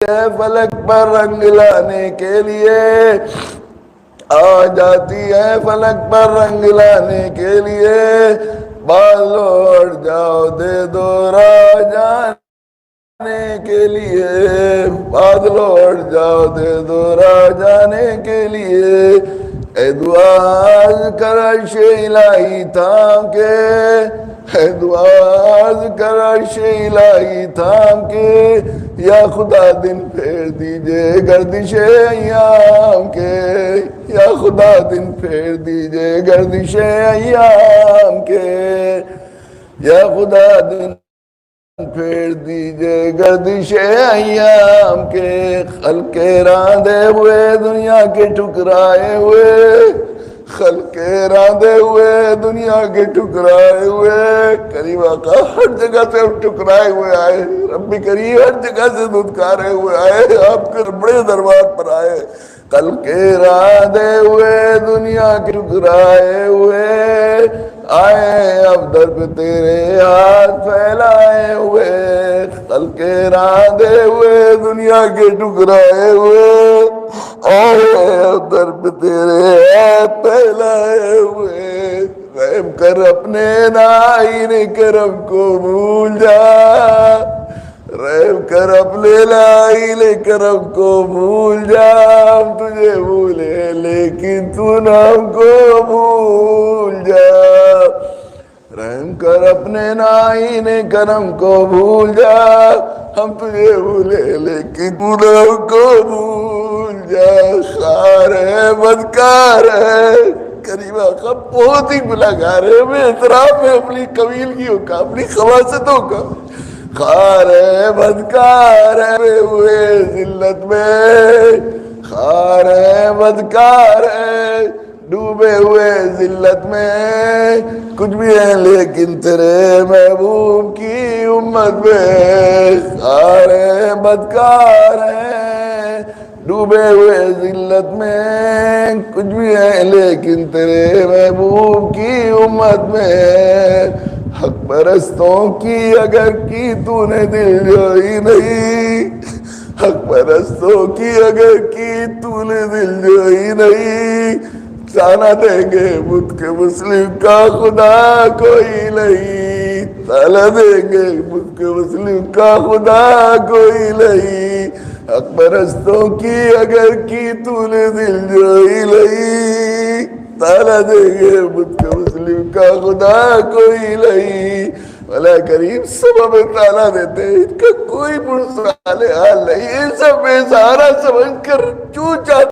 ہے فلک پر رنگ لانے کے لیے، آ جاتی ہے فلک پر رنگ لانے کے لیے، بعض لوٹ جاؤ دے دو راہ جانے کے لیے، بعض لوٹ جاؤ دے دو راہ جانے کے لیے، اے دعا کر عرش الہی تھام کے، اے دعا کر عرش الہی تھام کے، یا خدا دن پھیر دیجئے گردش ایام کے، یا خدا دن پھیر دیجئے گردش ایام کے، یا خدا دن پھیر دیجئے گردش ایام کے، خلق راندے ہوئے دنیا کے ٹکرائے ہوئے، خلق راندے ہوئے دنیا کے ٹکرائے ہوئے، کریم آقا ہر جگہ سے ہم ٹکرائے ہوئے آئے، رب کریم ہر جگہ سے دھتکارے ہوئے آئے، آپ کے بڑے دربار پر آئے، خلق راندے ہوئے دنیا کے ٹکرائے ہوئے، آئے اب در پہ تیرے ہاتھ پھیلائے ہوئے، خلق راندے ہوئے دنیا کے ٹکرائے ہوئے، آئے اب در پہ تیرے ہاتھ پھیلائے ہوئے، رحم کر اپنے نائن کرم کو بھول جا، رحم کر اپنے نائن کرم کو بھول جا، ہم تجھے بھولے لیکن تو نہ ہم کو بھول جا، رحم کر اپنے نائن کرم کو بھول جا، ہم تجھے بھولے لیکن تو نہ ہم کو بھول جا، خار ہے بدکار ہے، کریم آقا بہت ہی گناہگار ہے، میں اعتراف ہے اپنی قبیلگیوں کا، اپنی خواصتوں کا، خار ہے بدکار ہے ہوئے ذلت میں، خار ہے بدکار ہے ڈوبے ہوئے ذلت میں، کچھ بھی ہے لیکن تیرے محبوب کی امت میں، خار ہے بدکار ہے ڈوبے ہوئے ذلت میں، کچھ بھی ہے لیکن تیرے محبوب کی امت میں، حق پرستوں کی اگر کی تو نے دل جوئی نہیں، حق پرستوں کی اگر کی تو نے دل جوئی نہیں، تانا دیں گے بت کے مسلم کا خدا کوئی نہیں، تانا دیں گے بت کے مسلم کا خدا کوئی نہیں، حق پرستوں کی اگر کی تو نے دل جوئی نہیں، تانا دیں گے بت کے مسلم کا خدا کوئی نہیں، اللہ کریم سب ہمیں تانا دیتے ہیں، ان کا کوئی صالح حال نہیں، یہ سب بے سہارا سمجھ کر جو چاہتے